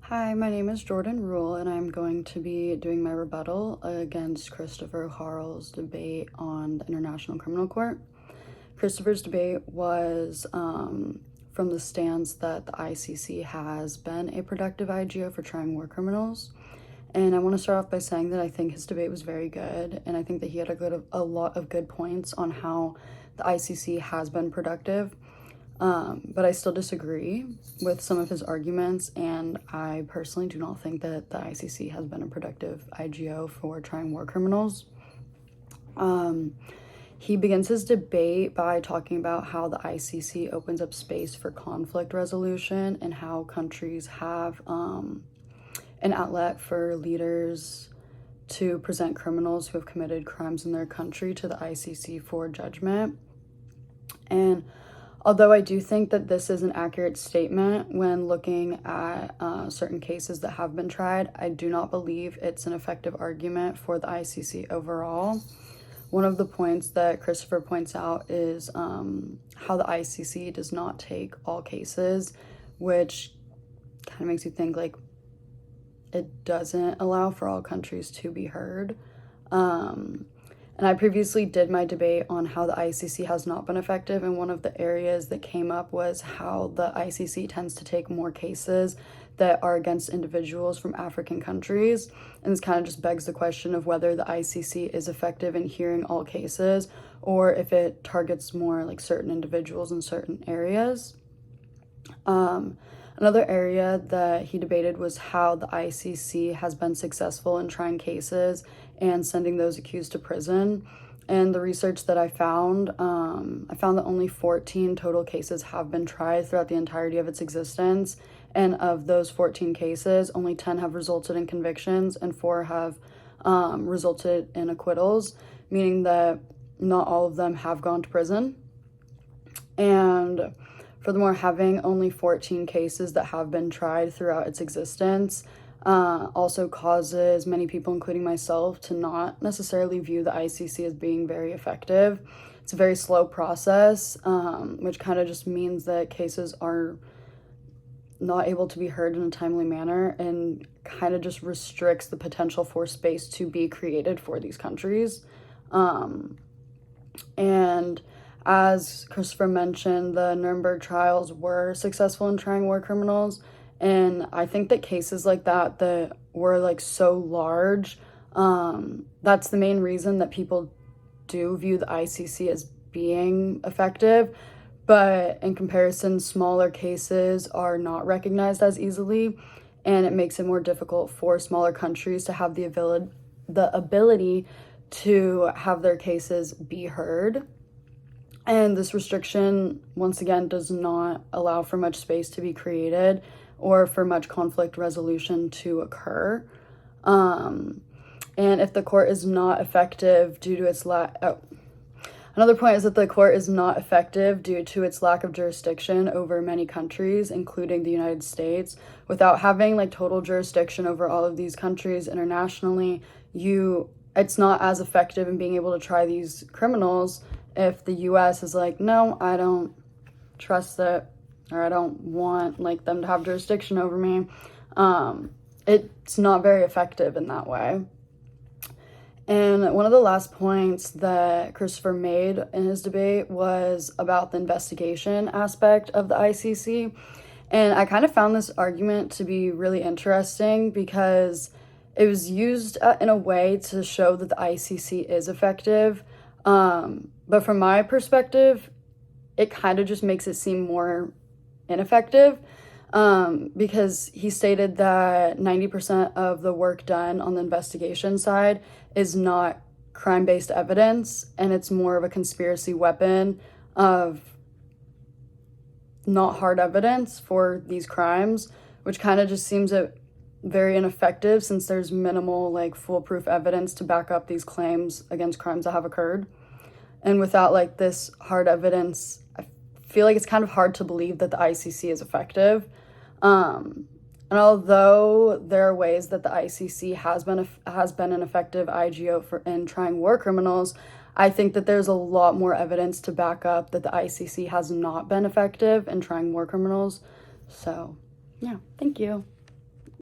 Hi, my name is Jordan Rule, and I'm going to be doing my rebuttal against Christopher Harl's debate on the International Criminal Court. Christopher's debate was from the stance that the ICC has been a productive IGO for trying war criminals. And I want to start off by saying that I think his debate was very good, and I think that he had a lot of good points on how the ICC has been productive. But I still disagree with some of his arguments, and I personally do not think that the ICC has been a productive IGO for trying war criminals. He begins his debate by talking about how the ICC opens up space for conflict resolution and how countries have an outlet for leaders to present criminals who have committed crimes in their country to the ICC for judgment. And although I do think that this is an accurate statement when looking at certain cases that have been tried, I do not believe it's an effective argument for the ICC overall. One of the points that Christopher points out is how the ICC does not take all cases, which kind of makes you think like it doesn't allow for all countries to be heard. And I previously did my debate on how the ICC has not been effective, and one of the areas that came up was how the ICC tends to take more cases that are against individuals from African countries. And this kind of just begs the question of whether the ICC is effective in hearing all cases or if it targets more like certain individuals in certain areas. Another area that he debated was how the ICC has been successful in trying cases and sending those accused to prison. And the research that I found that only 14 total cases have been tried throughout the entirety of its existence. And of those 14 cases, only 10 have resulted in convictions and 4 have resulted in acquittals, meaning that not all of them have gone to prison. And furthermore, having only 14 cases that have been tried throughout its existence also causes many people, including myself, to not necessarily view the ICC as being very effective. It's a very slow process, which kind of just means that cases are not able to be heard in a timely manner and kind of just restricts the potential for space to be created for these countries. And as Christopher mentioned, the Nuremberg trials were successful in trying war criminals. And I think that cases like that were like so large, that's the main reason that people do view the ICC as being effective. But in comparison, smaller cases are not recognized as easily, and it makes it more difficult for smaller countries to have the ability to have their cases be heard. And this restriction, once again, does not allow for much space to be created or for much conflict resolution to occur. And if the court is not effective due to its another point is that the court is not effective due to its lack of jurisdiction over many countries, including the United States. Without having like total jurisdiction over all of these countries internationally, it's not as effective in being able to try these criminals if the US is like, no, I don't trust it, or I don't want like them to have jurisdiction over me. It's not very effective in that way. And one of the last points that Christopher made in his debate was about the investigation aspect of the ICC. And I kind of found this argument to be really interesting because it was used in a way to show that the ICC is effective. But from my perspective, it kind of just makes it seem more ineffective, because he stated that 90% of the work done on the investigation side is not crime-based evidence, and it's more of a conspiracy weapon of not hard evidence for these crimes, which kind of just seems very ineffective since there's minimal like foolproof evidence to back up these claims against crimes that have occurred. And without like this hard evidence, I feel like it's kind of hard to believe that the ICC is effective. And although there are ways that the ICC has been an effective IGO in trying war criminals, I think that there's a lot more evidence to back up that the ICC has not been effective in trying war criminals. So, yeah, thank you.